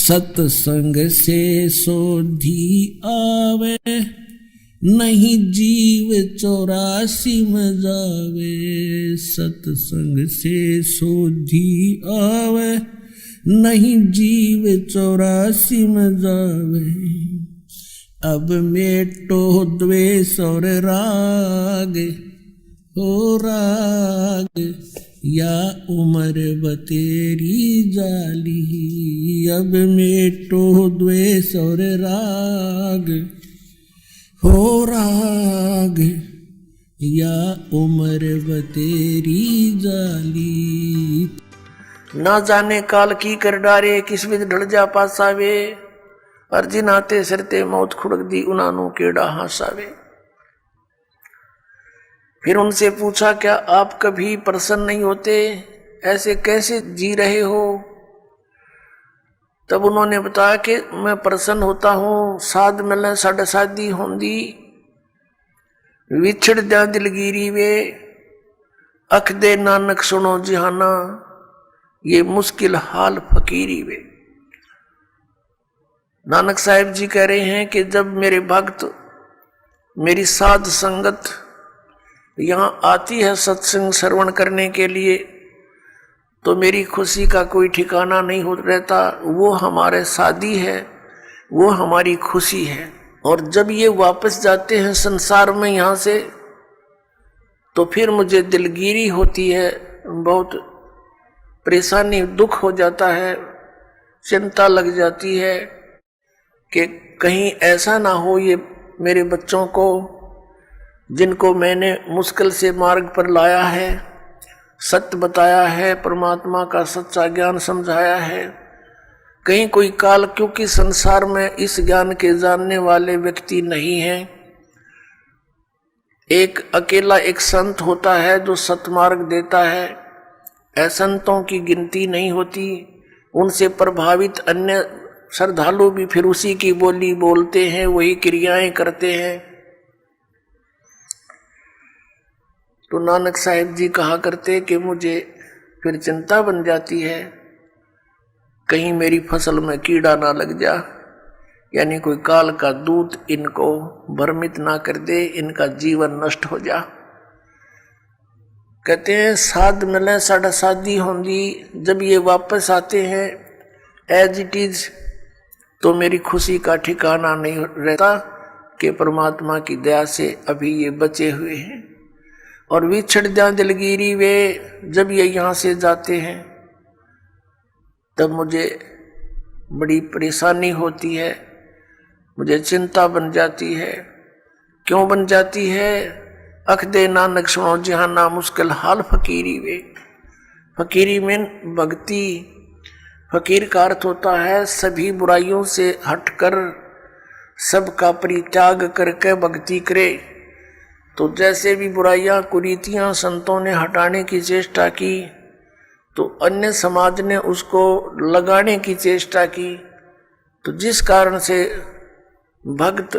सत्संग से सोधी आवे, नहीं जीव 84 में जावे। सत्संग से सोधी आवे, नहीं जीव 84 में जावे। अब मेटो द्वेष और राग, हो राग या उम्र बतेरी जाली। अब मेटो द्वेष और राग, हो राग या उम्र बतेरी जाली। ना जाने काल की कर डारे, किस विध ढल जा पासावे। अर्जी नाते सिरते मौत खुड़क दी, उनानू केड़ा हासावे। फिर उनसे पूछा, क्या आप कभी प्रसन्न नहीं होते, ऐसे कैसे जी रहे हो? तब उन्होंने बताया कि मैं प्रसन्न होता हूँ, साध मिले साढ़े शादी होंदी, विछड़ जा दिलगिरी वे, अख दे नानक सुनो जिहाना, ये मुश्किल हाल फकीरी वे। नानक साहिब जी कह रहे हैं कि जब मेरे भक्त, मेरी साध संगत यहाँ आती है सत्संग श्रवण करने के लिए, तो मेरी खुशी का कोई ठिकाना नहीं हो रहता। वो हमारे साथी है, वो हमारी खुशी है। और जब ये वापस जाते हैं संसार में यहाँ से, तो फिर मुझे दिलगिरी होती है, बहुत परेशानी, दुख हो जाता है, चिंता लग जाती है कि कहीं ऐसा ना हो ये मेरे बच्चों को, जिनको मैंने मुश्किल से मार्ग पर लाया है, सत्य बताया है, परमात्मा का सच्चा ज्ञान समझाया है, कहीं कोई काल, क्योंकि संसार में इस ज्ञान के जानने वाले व्यक्ति नहीं हैं। एक अकेला एक संत होता है जो सतमार्ग देता है, असंतों की गिनती नहीं होती। उनसे प्रभावित अन्य श्रद्धालु भी फिर उसी की बोली बोलते हैं, वही क्रियाएं करते हैं। तो नानक साहिब जी कहा करते कि मुझे फिर चिंता बन जाती है, कहीं मेरी फसल में कीड़ा ना लग जा, यानी कोई काल का दूत इनको भ्रमित ना कर दे, इनका जीवन नष्ट हो जा। कहते हैं साध मिले साढ़ा शादी होंगी, जब ये वापस आते हैं एज इट इज, तो मेरी खुशी का ठिकाना नहीं रहता कि परमात्मा की दया से अभी ये बचे हुए हैं। और विछड़ जा दिलगिरी वे, जब ये यहाँ से जाते हैं तब मुझे बड़ी परेशानी होती है, मुझे चिंता बन जाती है। क्यों बन जाती है? अख दे नानक सुनो जिहाना, मुश्किल हाल फकीरी वे। फकीरी में भक्ति, फकीर का अर्थ होता है सभी बुराइयों से हटकर सबका परित्याग करके भक्ति करे। तो जैसे भी बुराइयां कुरीतियां संतों ने हटाने की चेष्टा की, तो अन्य समाज ने उसको लगाने की चेष्टा की। तो जिस कारण से भक्त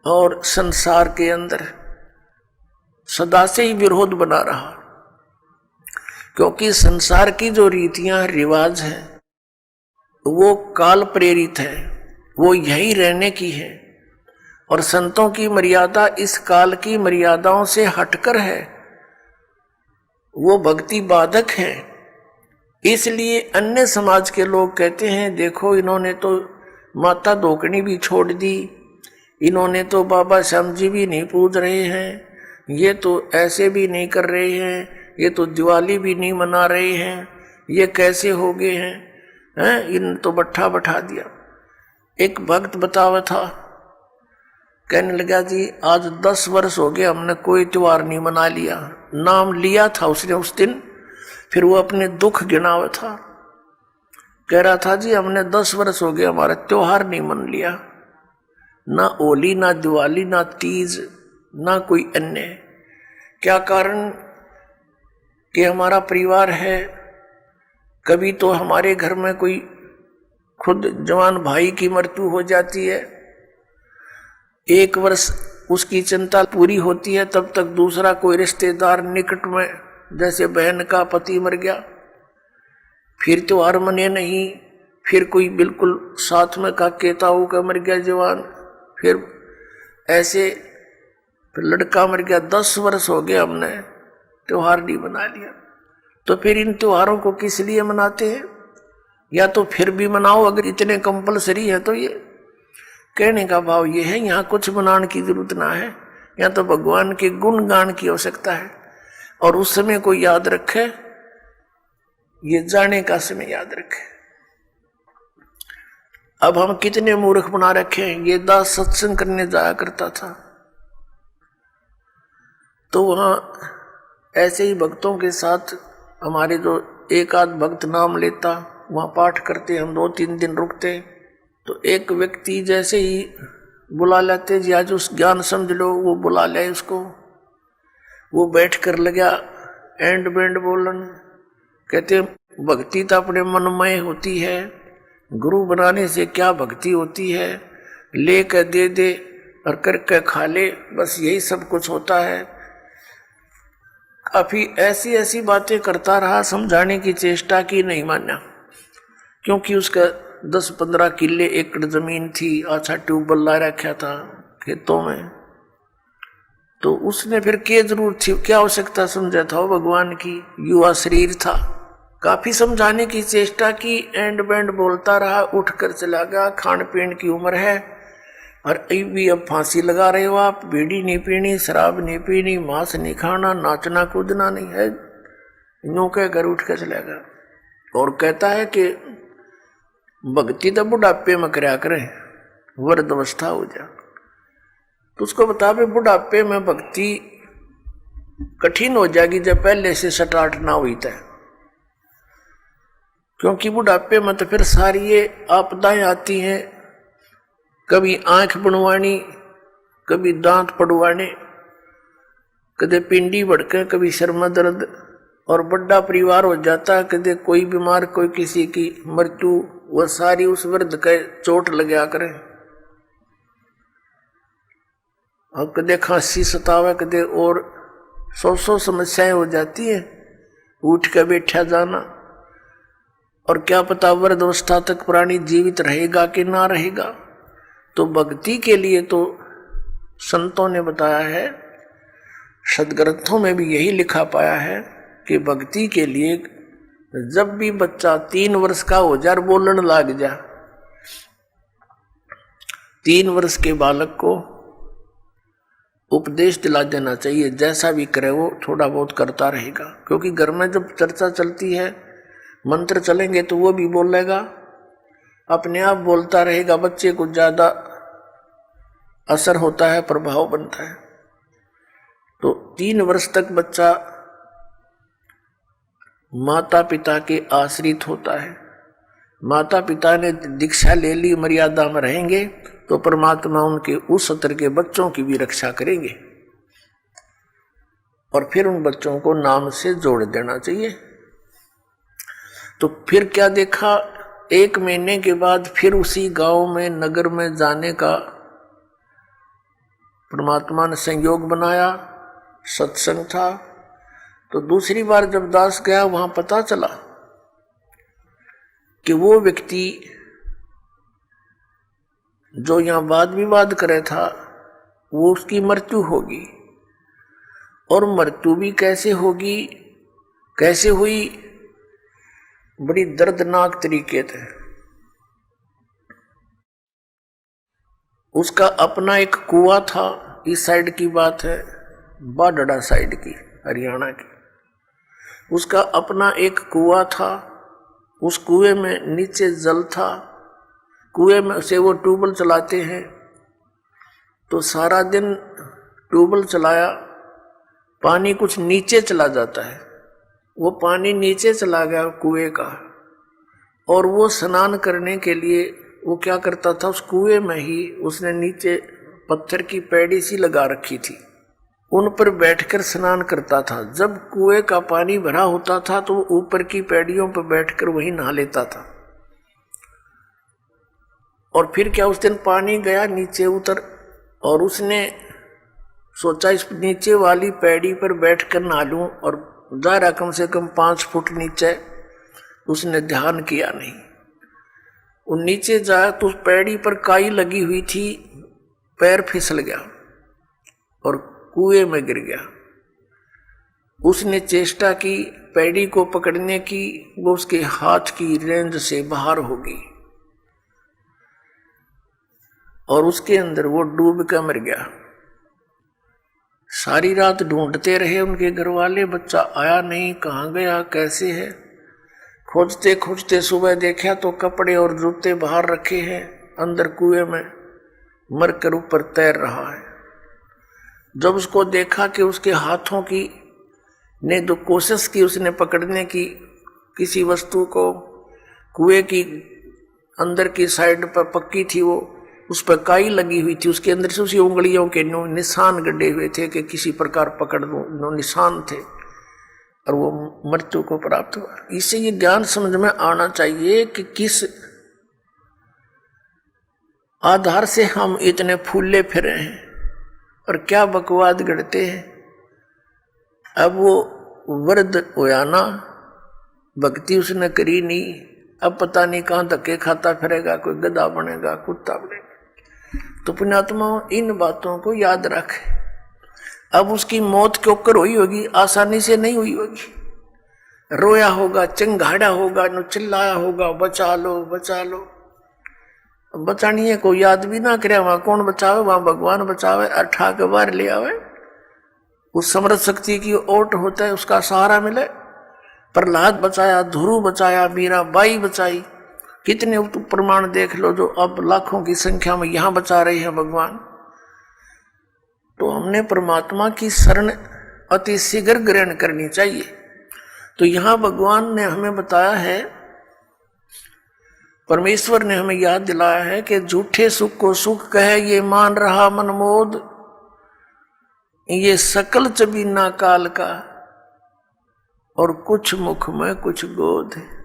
और संसार के अंदर सदा से ही विरोध बना रहा, क्योंकि संसार की जो रीतियां रिवाज हैं वो काल प्रेरित है, वो यही रहने की है। और संतों की मर्यादा इस काल की मर्यादाओं से हटकर है, वो भक्ति बाधक है। इसलिए अन्य समाज के लोग कहते हैं देखो इन्होंने तो माता धोकनी भी छोड़ दी, इन्होंने तो बाबा श्याम जी भी नहीं पूज रहे हैं, ये तो ऐसे भी नहीं कर रहे हैं, ये तो दिवाली भी नहीं मना रहे हैं, ये कैसे हो गए हैं, इन तो बट्ठा बैठा दिया। एक भक्त बतावा था, कहने लगा जी आज 10 वर्ष हो गए हमने कोई त्योहार नहीं मना लिया। नाम लिया था उसने उस दिन, फिर वो अपने दुख गिनावा था, कह रहा था जी हमने 10 वर्ष हो गए हमारा त्योहार नहीं मन लिया, ना होली ना दिवाली ना तीज ना कोई अन्य। क्या कारण? कि हमारा परिवार है, कभी तो हमारे घर में कोई खुद जवान भाई की मृत्यु हो जाती है, 1 वर्ष उसकी चिंता पूरी होती है, तब तक दूसरा कोई रिश्तेदार निकट में, जैसे बहन का पति मर गया, फिर त्योहार मने नहीं, फिर कोई बिल्कुल साथ में का कहता हो का मर गया जवान, फिर ऐसे फिर लड़का मर गया, 10 वर्ष हो गए हमने त्योहार नहीं बना लिया। तो फिर इन त्योहारों को किस लिए मनाते हैं? या तो फिर भी मनाओ अगर इतने कंपलसरी है तो। ये कहने का भाव ये है, यहाँ कुछ मनाने की जरूरत ना है, यहाँ तो भगवान के गुण गान की आवश्यकता है। और उस समय को याद रखे, ये जाने का समय याद रखे। अब हम कितने मूर्ख बना रखे हैं। ये दास सत्संग करने जाया करता था, तो वहां ऐसे ही भक्तों के साथ हमारे जो एक आध भक्त नाम लेता, वहां पाठ करते, हम 2-3 दिन रुकते। तो एक व्यक्ति जैसे ही बुला लेते, जी आज उस ज्ञान समझ लो, वो बुला ले उसको, वो बैठ कर लगा एंड बैंड बोलन। कहते भक्ति तो अपने मनमय होती है, गुरु बनाने से क्या भक्ति होती है, ले कर दे दे और करके खा ले, बस यही सब कुछ होता है। काफी ऐसी ऐसी बातें करता रहा, समझाने की चेष्टा की, नहीं माना। क्योंकि उसका 10-15 किले एकड़ जमीन थी, अच्छा ट्यूबवेल ला रखा था खेतों में, तो उसने फिर क्या जरूरत थी, क्या आवश्यकता समझा था भगवान की। युवा शरीर था, काफी समझाने की चेष्टा की, एंड बैंड बोलता रहा, उठ कर चला गया। खान पीन की उम्र है और भी अब फांसी लगा रहे हो आप, बीड़ी नहीं पीनी, शराब नहीं पीनी, मांस नहीं खाना, नाचना कूदना नहीं है, यूं कह कर उठ कर चला गया। और कहता है कि भक्ति तो बुढ़ापे में करया करें, वृद्ध अवस्था हो जा। तो उसको बता भी बुढ़ापे में भक्ति कठिन हो जाएगी जब पहले से स्टार्ट ना हुई था। क्योंकि बुढ़ापे में तो फिर सारी ये आपदाएं आती हैं, कभी आंख बनवानी, कभी दांत पड़वाने, कदे पिंडी भड़के, कभी सिर में दर्द, और बड़ा परिवार हो जाता है, कदे कोई बीमार, कोई किसी की मृत्यु, वह सारी उस वृद्ध के चोट लगा करे। और कदे खांसी सतावे, कदे और 100 समस्याएं हो जाती है, उठ के बैठा जाना। और क्या पता वृद्ध अवस्था तक प्राणी जीवित रहेगा कि ना रहेगा। तो भक्ति के लिए तो संतों ने बताया है, सदग्रंथों में भी यही लिखा पाया है कि भक्ति के लिए जब भी बच्चा 3 वर्ष का हो जा, बोलने लग जा, 3 वर्ष के बालक को उपदेश दिला देना चाहिए। जैसा भी करे वो थोड़ा बहुत करता रहेगा, क्योंकि घर में जब चर्चा चलती है, मंत्र चलेंगे तो वो भी बोलेगा, अपने आप बोलता रहेगा, बच्चे को ज्यादा असर होता है, प्रभाव बनता है। तो 3 वर्ष तक बच्चा माता पिता के आश्रित होता है। माता पिता ने दीक्षा ले ली, मर्यादा में रहेंगे तो परमात्मा उनके उस स्तर के बच्चों की भी रक्षा करेंगे। और फिर उन बच्चों को नाम से जोड़ देना चाहिए। तो फिर क्या देखा, 1 महीने के बाद फिर उसी गांव में, नगर में जाने का परमात्मा ने संयोग बनाया, सत्संग था। तो दूसरी बार जब दास गया, वहां पता चला कि वो व्यक्ति जो यहां वाद विवाद करे था, वो उसकी मृत्यु होगी। और मृत्यु भी कैसे होगी, कैसे हुई, बड़ी दर्दनाक तरीके थे। उसका अपना एक कुआं था, इस साइड की बात है, बाडड़ा साइड की, हरियाणा की। उसका अपना एक कुआं था, उस कुएं में नीचे जल था, कुएं में से वो ट्यूबवेल चलाते हैं। तो सारा दिन ट्यूबवेल चलाया, पानी कुछ नीचे चला जाता है, वो पानी नीचे चला गया कुएं का। और वो स्नान करने के लिए वो क्या करता था, उस कुएं में ही उसने नीचे पत्थर की पैड़ी सी लगा रखी थी, उन पर बैठकर स्नान करता था। जब कुएं का पानी भरा होता था तो वो ऊपर की पैड़ियों पर बैठकर वहीं नहा लेता था। और फिर क्या, उस दिन पानी गया नीचे उतर, और उसने सोचा इस नीचे वाली पैड़ी पर बैठकर नहा लूं, और दायरा कम से कम 5 फुट नीचे। उसने ध्यान किया नहीं, वो नीचे जाए तो उस पैड़ी पर काई लगी हुई थी, पैर फिसल गया और कुएं में गिर गया। उसने चेष्टा की पैड़ी को पकड़ने की, वो उसके हाथ की रेंज से बाहर हो गई और उसके अंदर वो डूब कर मर गया। सारी रात ढूंढते रहे उनके घर वाले, बच्चा आया नहीं, कहाँ गया, कैसे है। खोजते खोजते सुबह देखा तो कपड़े और जूते बाहर रखे हैं, अंदर कुएं में मरकर ऊपर तैर रहा है। जब उसको देखा कि उसके हाथों की ने जो कोशिश की उसने पकड़ने की किसी वस्तु को, कुएं की अंदर की साइड पर पक्की थी वो, उस पर काई लगी हुई थी, उसके अंदर से उसी उंगलियों के निशान गड्ढे हुए थे कि किसी प्रकार पकड़ दो, निशान थे और वो मृत्यु को प्राप्त हुआ। इससे ये ज्ञान समझ में आना चाहिए कि किस आधार से हम इतने फूले फिरे हैं और क्या बकवाद गढ़ते हैं। अब वो वृद्ध होया ना, भक्ति उसने करी नहीं, अब पता नहीं कहाँ धक्के खाता फिरेगा, कोई गधा बनेगा, कुत्ता बनेगा। तो पुण्यात्मा इन बातों को याद रखे। अब उसकी मौत क्यों कर हुई होगी, आसानी से नहीं हुई होगी। रोया होगा, चिंगाड़ा होगा, चिल्लाया होगा, बचा लो बचा लो। बचानी है कोई याद भी ना करे, वहां कौन बचावे, वहां भगवान बचावे, अठा के बाहर ले आवे। उस समर्थ शक्ति की ओट होता है, उसका सहारा मिले। प्रहलाद बचाया, ध्रुव बचाया, मीराबाई बचाई, कितने प्रमाण देख लो जो अब लाखों की संख्या में यहां बचा रहे हैं भगवान। तो हमने परमात्मा की शरण अति शीघ्र ग्रहण करनी चाहिए। तो यहां भगवान ने हमें बताया है, परमेश्वर ने हमें याद दिलाया है कि झूठे सुख को सुख कहे ये मान रहा मनमोद, ये सकल चबीना काल का और कुछ मुख में कुछ गोद है।